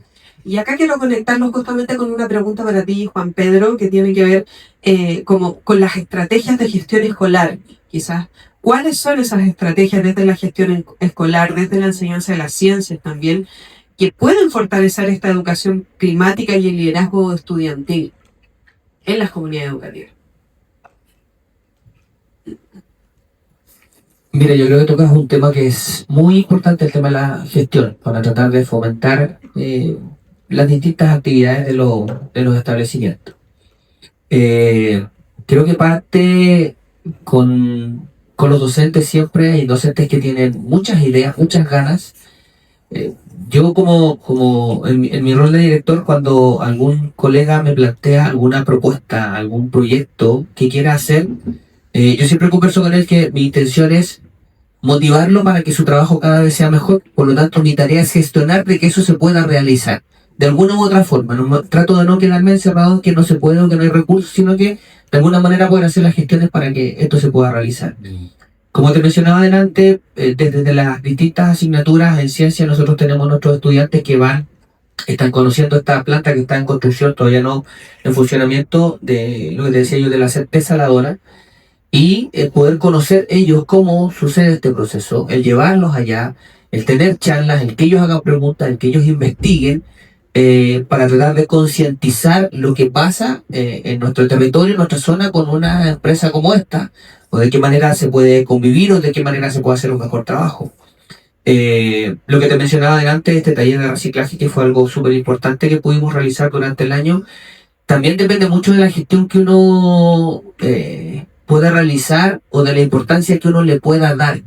Y acá quiero conectarnos justamente con una pregunta para ti, Juan Pedro, que tiene que ver como con las estrategias de gestión escolar, quizás. ¿Cuáles son esas estrategias desde la gestión escolar, desde la enseñanza de las ciencias también, que pueden fortalecer esta educación climática y el liderazgo estudiantil en las comunidades educativas? Mira, yo creo que tocas un tema que es muy importante, el tema de la gestión, para tratar de fomentar las distintas actividades de los establecimientos. Creo que parte con los docentes siempre, hay docentes que tienen muchas ideas, muchas ganas. Yo como en mi rol de director, cuando algún colega me plantea alguna propuesta, algún proyecto que quiera hacer, yo siempre converso con él que mi intención es motivarlo para que su trabajo cada vez sea mejor. Por lo tanto, mi tarea es gestionar de que eso se pueda realizar de alguna u otra forma. Trato de no quedarme encerrado en que no se puede o que no hay recursos, sino que de alguna manera poder hacer las gestiones para que esto se pueda realizar. Como te mencionaba adelante, desde las distintas asignaturas en ciencia, nosotros tenemos nuestros estudiantes que están conociendo esta planta que está en construcción, todavía no en funcionamiento, de lo que te decía yo, de la sed desaladora, y poder conocer ellos cómo sucede este proceso, el llevarlos allá, el tener charlas, el que ellos hagan preguntas, el que ellos investiguen, para tratar de concientizar lo que pasa en nuestro territorio, en nuestra zona, con una empresa como esta, o de qué manera se puede convivir, o de qué manera se puede hacer un mejor trabajo. Lo que te mencionaba adelante, este taller de reciclaje, que fue algo súper importante que pudimos realizar durante el año, también depende mucho de la gestión que uno pueda realizar o de la importancia que uno le pueda dar.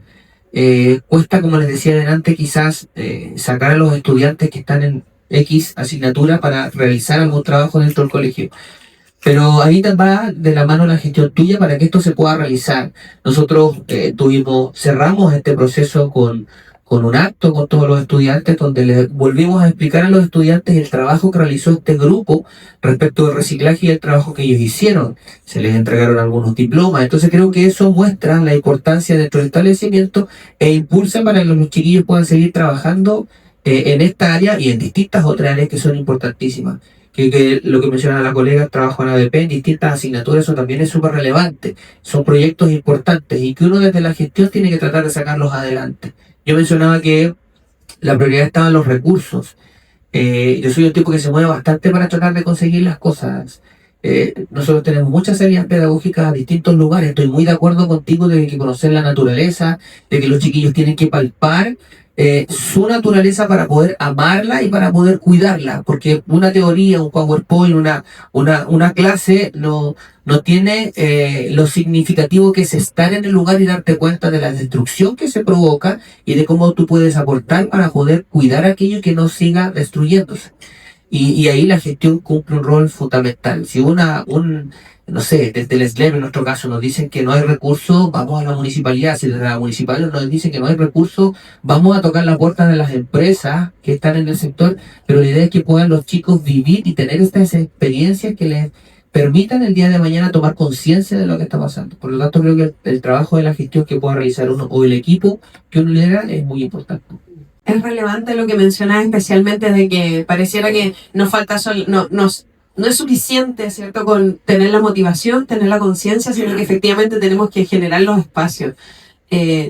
Cuesta, como les decía adelante, quizás sacar a los estudiantes que están en X asignatura para realizar algún trabajo dentro del colegio. Pero ahí va de la mano la gestión tuya para que esto se pueda realizar. Nosotros cerramos este proceso con un acto con todos los estudiantes, donde les volvimos a explicar a los estudiantes el trabajo que realizó este grupo respecto del reciclaje y el trabajo que ellos hicieron. Se les entregaron algunos diplomas. Entonces creo que eso muestra la importancia de nuestro establecimiento e impulsa para que los chiquillos puedan seguir trabajando en esta área y en distintas otras áreas que son importantísimas. Que lo que mencionaba la colega, el trabajo en ABP en distintas asignaturas, eso también es súper relevante. Son proyectos importantes y que uno desde la gestión tiene que tratar de sacarlos adelante. Yo mencionaba que la prioridad estaba en los recursos. Yo soy un tipo que se mueve bastante para tratar de conseguir las cosas. nosotros tenemos muchas salidas pedagógicas a distintos lugares. Estoy muy de acuerdo contigo de que conocer la naturaleza, de que los chiquillos tienen que palpar su naturaleza para poder amarla y para poder cuidarla, porque una teoría, un PowerPoint, una clase no tiene lo significativo que es estar en el lugar y darte cuenta de la destrucción que se provoca y de cómo tú puedes aportar para poder cuidar aquello que no siga destruyéndose. Y ahí la gestión cumple un rol fundamental. Si no sé, desde el SLEP en nuestro caso nos dicen que no hay recursos, vamos a la municipalidad. Si desde la municipalidad nos dicen que no hay recursos, vamos a tocar la puerta de las empresas que están en el sector, pero la idea es que puedan los chicos vivir y tener estas experiencias que les permitan el día de mañana tomar conciencia de lo que está pasando. Por lo tanto, creo que el trabajo de la gestión que pueda realizar uno o el equipo que uno lidera es muy importante. Es relevante lo que mencionas, especialmente de que pareciera que nos falta no es suficiente, ¿cierto?, con tener la motivación, tener la conciencia, sino que efectivamente tenemos que generar los espacios.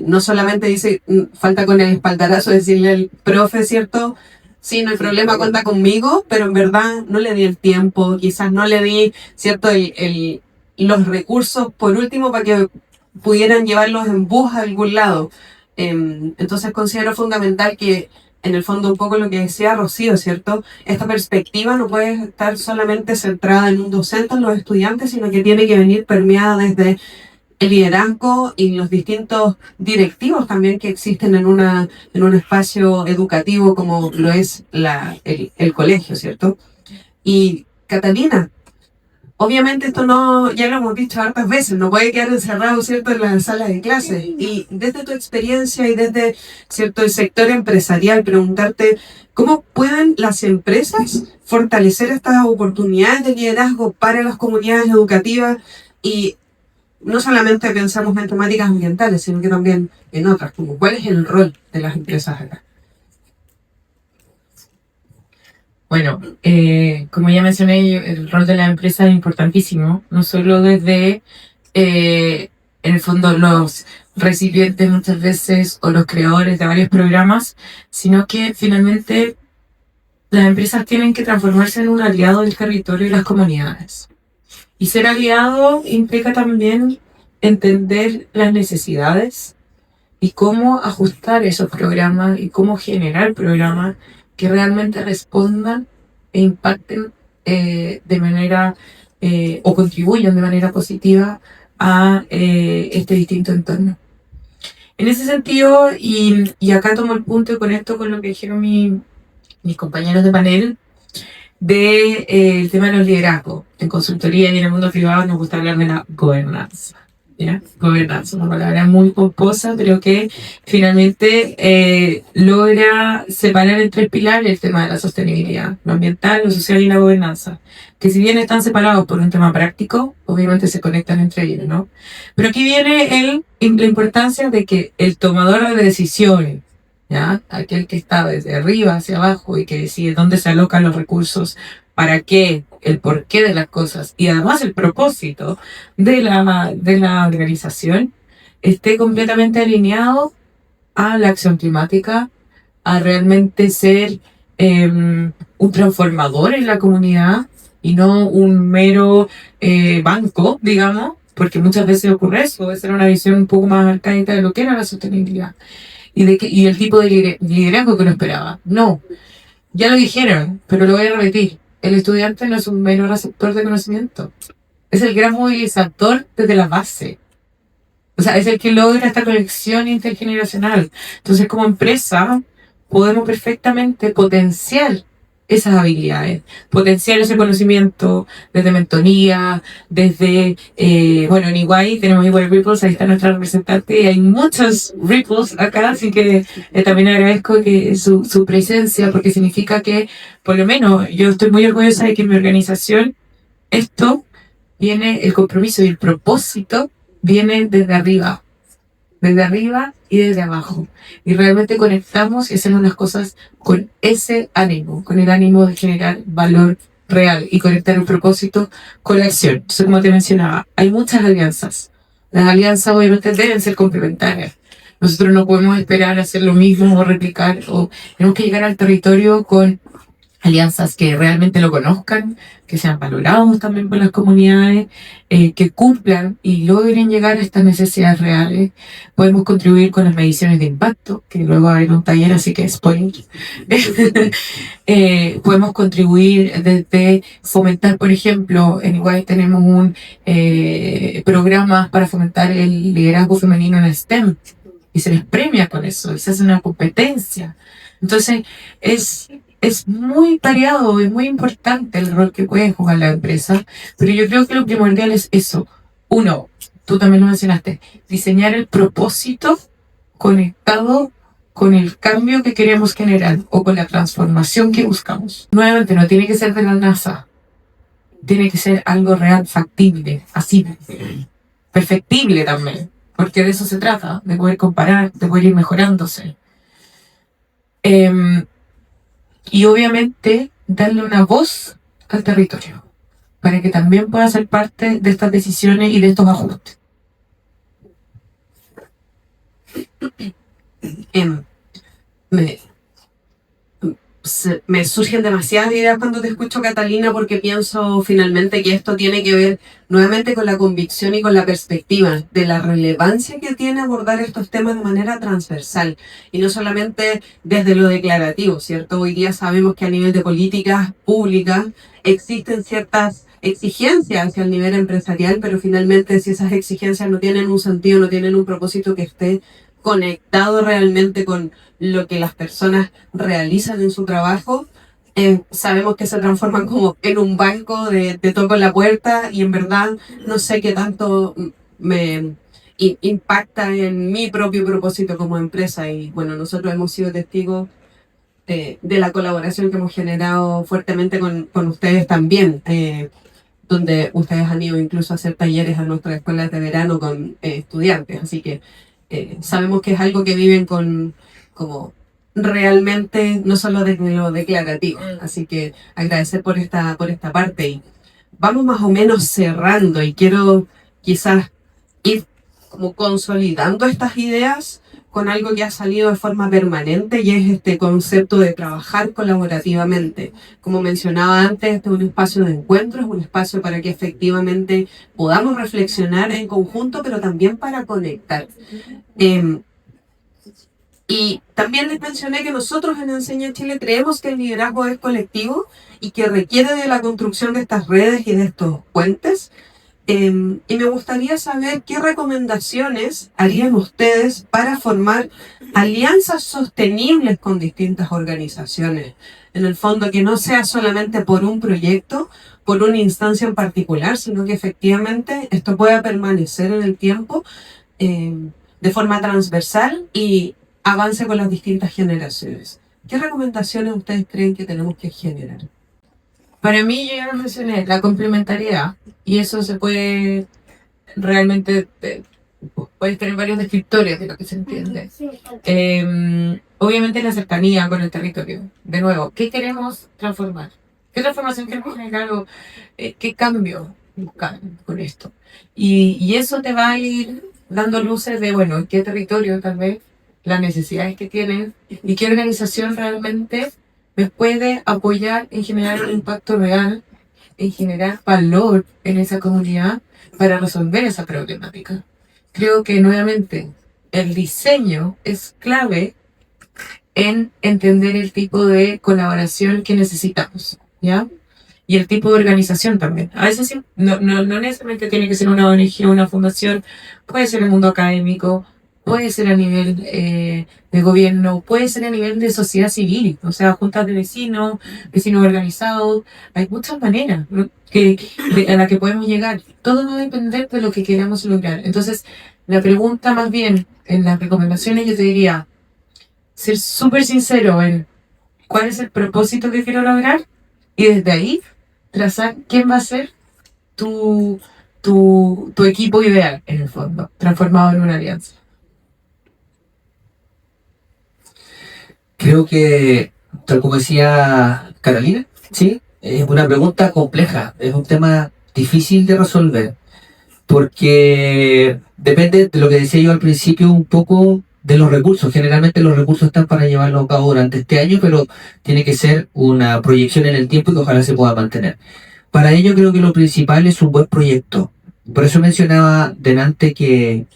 No solamente falta con el espaldarazo decirle al profe, ¿cierto?, sí, no hay problema, cuenta conmigo, pero en verdad no le di el tiempo, quizás no le di, ¿cierto?, los recursos, por último, para que pudieran llevarlos en bus a algún lado. Entonces considero fundamental que, en el fondo, un poco lo que decía Rocío, ¿cierto? Esta perspectiva no puede estar solamente centrada en un docente, en los estudiantes, sino que tiene que venir permeada desde el liderazgo y los distintos directivos también que existen en un espacio educativo como lo es el colegio, ¿cierto? Y Catalina, obviamente esto ya lo hemos dicho hartas veces, no puede quedar encerrado, ¿cierto?, en la sala de clases. Y desde tu experiencia y desde, ¿cierto?, el sector empresarial, preguntarte cómo pueden las empresas fortalecer estas oportunidades de liderazgo para las comunidades educativas, y no solamente pensamos en temáticas ambientales, sino que también en otras, como cuál es el rol de las empresas acá. Bueno, como ya mencioné, el rol de la empresa es importantísimo, no solo desde, en el fondo, los recipientes muchas veces o los creadores de varios programas, sino que finalmente las empresas tienen que transformarse en un aliado del territorio y las comunidades. Y ser aliado implica también entender las necesidades y cómo ajustar esos programas y cómo generar programas que realmente respondan e impacten de manera o contribuyan de manera positiva a este distinto entorno. En ese sentido, y acá tomo el punto y conecto con lo que dijeron mis compañeros de panel, el tema de los liderazgos. En consultoría y en el mundo privado nos gusta hablar de la gobernanza. ¿Ya? Gobernanza, una palabra muy pomposa, pero que finalmente logra separar en tres pilares el tema de la sostenibilidad, lo ambiental, lo social y la gobernanza, que si bien están separados por un tema práctico, obviamente se conectan entre ellos, ¿no? Pero aquí viene la importancia de que el tomador de decisiones, ¿ya?, aquel que está desde arriba hacia abajo y que decide dónde se alocan los recursos, para qué, el porqué de las cosas y además el propósito de la organización, esté completamente alineado a la acción climática, a realmente ser un transformador en la comunidad y no un mero banco, digamos, porque muchas veces ocurre eso, debe ser una visión un poco más arcaica de lo que era la sostenibilidad y el tipo de liderazgo que uno esperaba. No, ya lo dijeron, pero lo voy a repetir. El estudiante no es un mero receptor de conocimiento, es el gran movilizador desde la base. O sea, es el que logra esta conexión intergeneracional. Entonces, como empresa, podemos perfectamente potenciar esas habilidades, potenciar ese conocimiento desde mentoría, desde, en Iguay tenemos Iguay Ripples, ahí está nuestra representante, y hay muchos Ripples acá, así que también agradezco que su presencia, porque significa que, por lo menos, yo estoy muy orgullosa de que en mi organización el compromiso y el propósito viene desde arriba y desde abajo. Y realmente conectamos y hacemos las cosas con ese ánimo, con el ánimo de generar valor real y conectar un propósito con la acción. Entonces, como te mencionaba, hay muchas alianzas. Las alianzas obviamente deben ser complementarias. Nosotros no podemos esperar hacer lo mismo o replicar, o tenemos que llegar al territorio con alianzas que realmente lo conozcan, que sean valorados también por las comunidades, que cumplan y logren llegar a estas necesidades reales. Podemos contribuir con las mediciones de impacto, que luego va a haber un taller, así que spoiler. Podemos contribuir desde fomentar, por ejemplo, en Iguay tenemos un programa para fomentar el liderazgo femenino en STEM, y se les premia con eso, y se hace una competencia. Entonces, es muy variado, es muy importante el rol que puede jugar la empresa, pero yo creo que lo primordial es eso. Uno, tú también lo mencionaste, diseñar el propósito conectado con el cambio que queremos generar o con la transformación que buscamos. Nuevamente, no tiene que ser de la NASA, tiene que ser algo real, factible, así, perfectible también, porque de eso se trata, de poder comparar, de poder ir mejorándose. Y obviamente darle una voz al territorio para que también pueda ser parte de estas decisiones y de estos ajustes. Me surgen demasiadas ideas cuando te escucho, Catalina, porque pienso finalmente que esto tiene que ver nuevamente con la convicción y con la perspectiva de la relevancia que tiene abordar estos temas de manera transversal y no solamente desde lo declarativo, ¿cierto? Hoy día sabemos que a nivel de políticas públicas existen ciertas exigencias hacia el nivel empresarial, pero finalmente si esas exigencias no tienen un sentido, no tienen un propósito que esté conectado realmente con lo que las personas realizan en su trabajo, sabemos que se transforman como en un banco de toco en la puerta y en verdad no sé qué tanto me impacta en mi propio propósito como empresa. Y bueno, nosotros hemos sido testigos de la colaboración que hemos generado fuertemente con ustedes también, donde ustedes han ido incluso a hacer talleres a nuestras escuelas de verano con estudiantes, así que sabemos que es algo que viven como realmente, no solo desde lo declarativo. Así que agradecer por esta parte. Y vamos más o menos cerrando y quiero quizás ir como consolidando estas ideas con algo que ha salido de forma permanente y es este concepto de trabajar colaborativamente. Como mencionaba antes, este es un espacio de encuentro, es un espacio para que efectivamente podamos reflexionar en conjunto, pero también para conectar. Y también les mencioné que nosotros en Enseña Chile creemos que el liderazgo es colectivo y que requiere de la construcción de estas redes y de estos puentes. Y me gustaría saber qué recomendaciones harían ustedes para formar alianzas sostenibles con distintas organizaciones. En el fondo, que no sea solamente por un proyecto, por una instancia en particular, sino que efectivamente esto pueda permanecer en el tiempo de forma transversal y avance con las distintas generaciones. ¿Qué recomendaciones ustedes creen que tenemos que generar? Para mí, yo ya lo mencioné, la complementariedad, y eso se puede realmente, puedes tener varios descriptores de lo que se entiende. Obviamente la cercanía con el territorio. De nuevo, ¿qué queremos transformar? ¿Qué transformación queremos generar o qué cambio buscar con esto? Y eso te va a ir dando luces de, bueno, en qué territorio tal vez, las necesidades que tienen y qué organización realmente me puede apoyar en generar un impacto real, en generar valor en esa comunidad para resolver esa problemática. Creo que nuevamente el diseño es clave en entender el tipo de colaboración que necesitamos, ¿ya? Y el tipo de organización también. A veces sí, no necesariamente tiene que ser una ONG o una fundación, puede ser el mundo académico, puede ser a nivel de gobierno, puede ser a nivel de sociedad civil, o sea, juntas de vecinos organizados. Hay muchas maneras, ¿no? a la que podemos llegar. Todo va a depender de lo que queramos lograr. Entonces, la pregunta más bien, en las recomendaciones yo te diría, ser súper sincero en cuál es el propósito que quiero lograr y desde ahí trazar quién va a ser tu equipo ideal, en el fondo, transformado en una alianza. Creo que, tal como decía Carolina, sí, es una pregunta compleja, es un tema difícil de resolver, porque depende de lo que decía yo al principio un poco de los recursos. Generalmente los recursos están para llevarlo a cabo durante este año, pero tiene que ser una proyección en el tiempo y que ojalá se pueda mantener. Para ello creo que lo principal es un buen proyecto. Por eso mencionaba delante que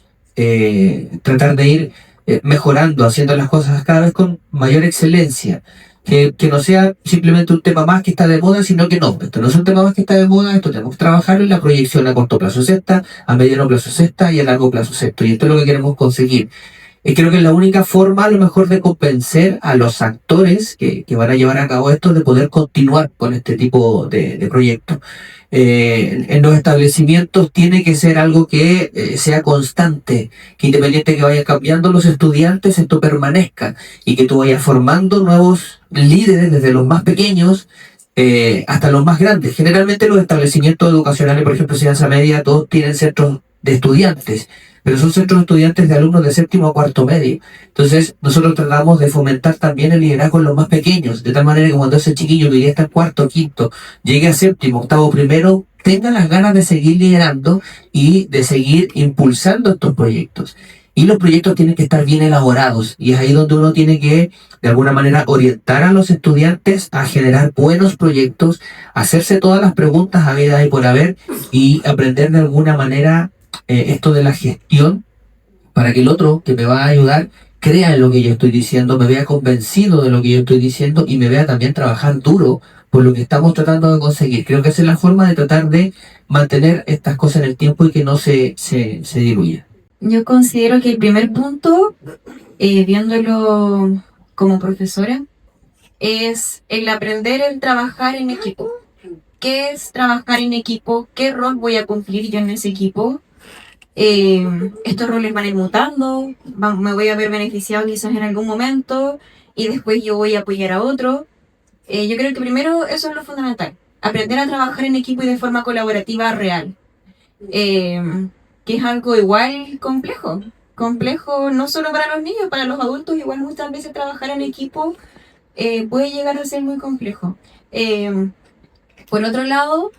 tratar de ir mejorando, haciendo las cosas cada vez con mayor excelencia. Que no sea simplemente un tema más que está de moda, sino que no, esto no es un tema más que está de moda, esto tenemos que trabajarlo y la proyección a corto plazo es esta, a mediano plazo es esta y a largo plazo es esto. Y esto es lo que queremos conseguir. Creo que es la única forma, a lo mejor, de convencer a los actores que van a llevar a cabo esto de poder continuar con este tipo de proyectos. En los establecimientos tiene que ser algo que sea constante, que independiente de que vayan cambiando los estudiantes, esto permanezca y que tú vayas formando nuevos líderes desde los más pequeños hasta los más grandes. Generalmente los establecimientos educacionales, por ejemplo, enseñanza media, todos tienen centros de estudiantes, pero son centros de estudiantes de alumnos de séptimo a cuarto medio. Entonces, nosotros tratamos de fomentar también el liderazgo en los más pequeños, de tal manera que cuando ese chiquillo que ya está en cuarto, quinto, llegue a séptimo, octavo, primero, tenga las ganas de seguir liderando y de seguir impulsando estos proyectos. Y los proyectos tienen que estar bien elaborados, y es ahí donde uno tiene que, de alguna manera, orientar a los estudiantes a generar buenos proyectos, hacerse todas las preguntas habidas y por haber, y aprender de alguna manera esto de la gestión, para que el otro que me va a ayudar crea en lo que yo estoy diciendo, me vea convencido de lo que yo estoy diciendo y me vea también trabajar duro por lo que estamos tratando de conseguir. Creo que esa es la forma de tratar de mantener estas cosas en el tiempo y que no se diluya. Yo considero que el primer punto, viéndolo como profesora, es el aprender el trabajar en equipo. ¿Qué es trabajar en equipo? ¿Qué rol voy a cumplir yo en ese equipo? Estos roles van a ir mutando, me voy a ver beneficiado quizás en algún momento y después yo voy a apoyar a otro. Yo creo que primero eso es lo fundamental, aprender a trabajar en equipo y de forma colaborativa real, que es algo igual complejo no solo para los niños, para los adultos igual muchas veces trabajar en equipo puede llegar a ser muy complejo. Por otro lado,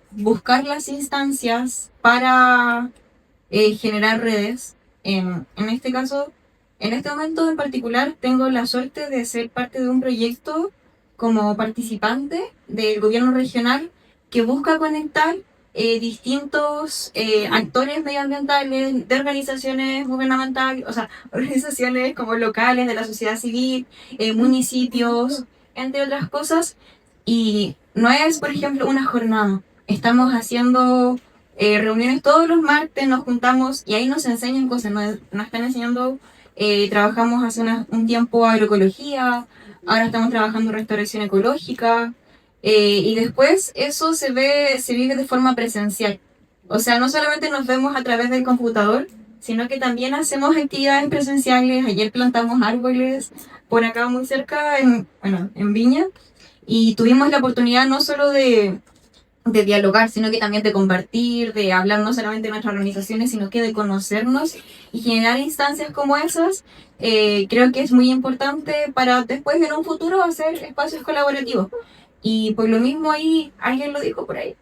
buscar las instancias para generar redes. En este caso, en este momento en particular, tengo la suerte de ser parte de un proyecto como participante del gobierno regional que busca conectar distintos actores medioambientales de organizaciones gubernamentales, o sea, organizaciones como locales de la sociedad civil, municipios, entre otras cosas. Y no es, por ejemplo, una jornada. Estamos haciendo reuniones todos los martes, nos juntamos y ahí nos enseñan cosas. Nos están enseñando, trabajamos hace un tiempo agroecología, ahora estamos trabajando restauración ecológica, y después eso se vive de forma presencial. O sea, no solamente nos vemos a través del computador, sino que también hacemos actividades presenciales. Ayer plantamos árboles por acá muy cerca, en Viña. Y tuvimos la oportunidad no solo de dialogar, sino que también de compartir, de hablar no solamente de nuestras organizaciones, sino que de conocernos y generar instancias como esas. Creo que es muy importante para después en un futuro hacer espacios colaborativos. Y por lo mismo ahí, alguien lo dijo por ahí,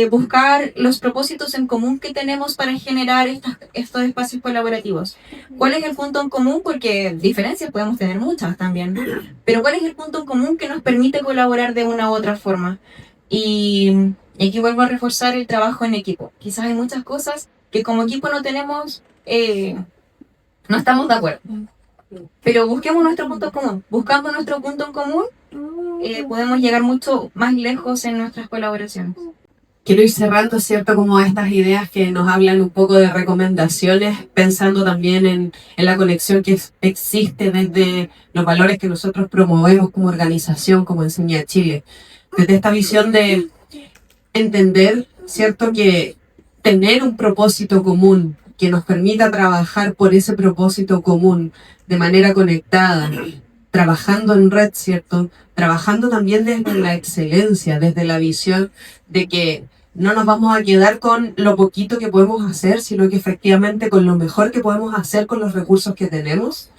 buscar los propósitos en común que tenemos para generar estos espacios colaborativos. ¿Cuál es el punto en común? Porque diferencias podemos tener muchas también, pero ¿cuál es el punto en común que nos permite colaborar de una u otra forma? Y aquí vuelvo a reforzar el trabajo en equipo. Quizás hay muchas cosas que como equipo no tenemos, no estamos de acuerdo, pero busquemos nuestro punto común. Buscando nuestro punto en común, podemos llegar mucho más lejos en nuestras colaboraciones. Quiero ir cerrando, ¿cierto? Como estas ideas que nos hablan un poco de recomendaciones, pensando también en la conexión que existe desde los valores que nosotros promovemos como organización, como Enseña Chile. Desde esta visión de entender, ¿cierto? Que tener un propósito común que nos permita trabajar por ese propósito común de manera conectada, trabajando en red, ¿cierto? Trabajando también desde la excelencia, desde la visión de que no nos vamos a quedar con lo poquito que podemos hacer, sino que efectivamente con lo mejor que podemos hacer con los recursos que tenemos,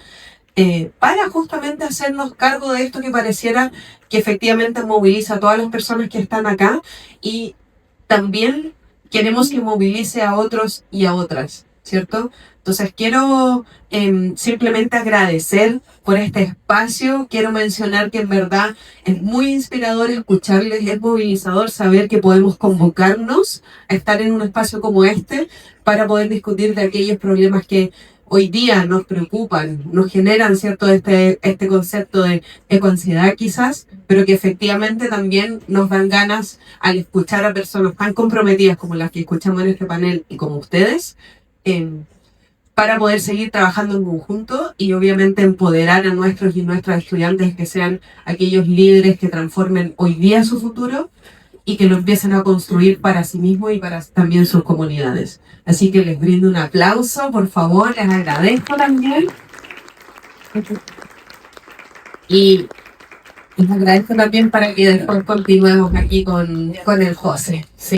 para justamente hacernos cargo de esto que pareciera que efectivamente moviliza a todas las personas que están acá y también queremos que movilice a otros y a otras, ¿cierto? Entonces quiero simplemente agradecer por este espacio. Quiero mencionar que en verdad es muy inspirador escucharles, es movilizador saber que podemos convocarnos a estar en un espacio como este para poder discutir de aquellos problemas que hoy día nos preocupan, nos generan, ¿cierto?, este concepto de ecoansiedad quizás, pero que efectivamente también nos dan ganas al escuchar a personas tan comprometidas como las que escuchamos en este panel y como ustedes, para poder seguir trabajando en conjunto y obviamente empoderar a nuestros y nuestras estudiantes que sean aquellos líderes que transformen hoy día su futuro y que lo empiecen a construir para sí mismos y para también sus comunidades. Así que les brindo un aplauso, por favor, les agradezco también. Y les agradezco también para que después continuemos aquí con el José. Sí.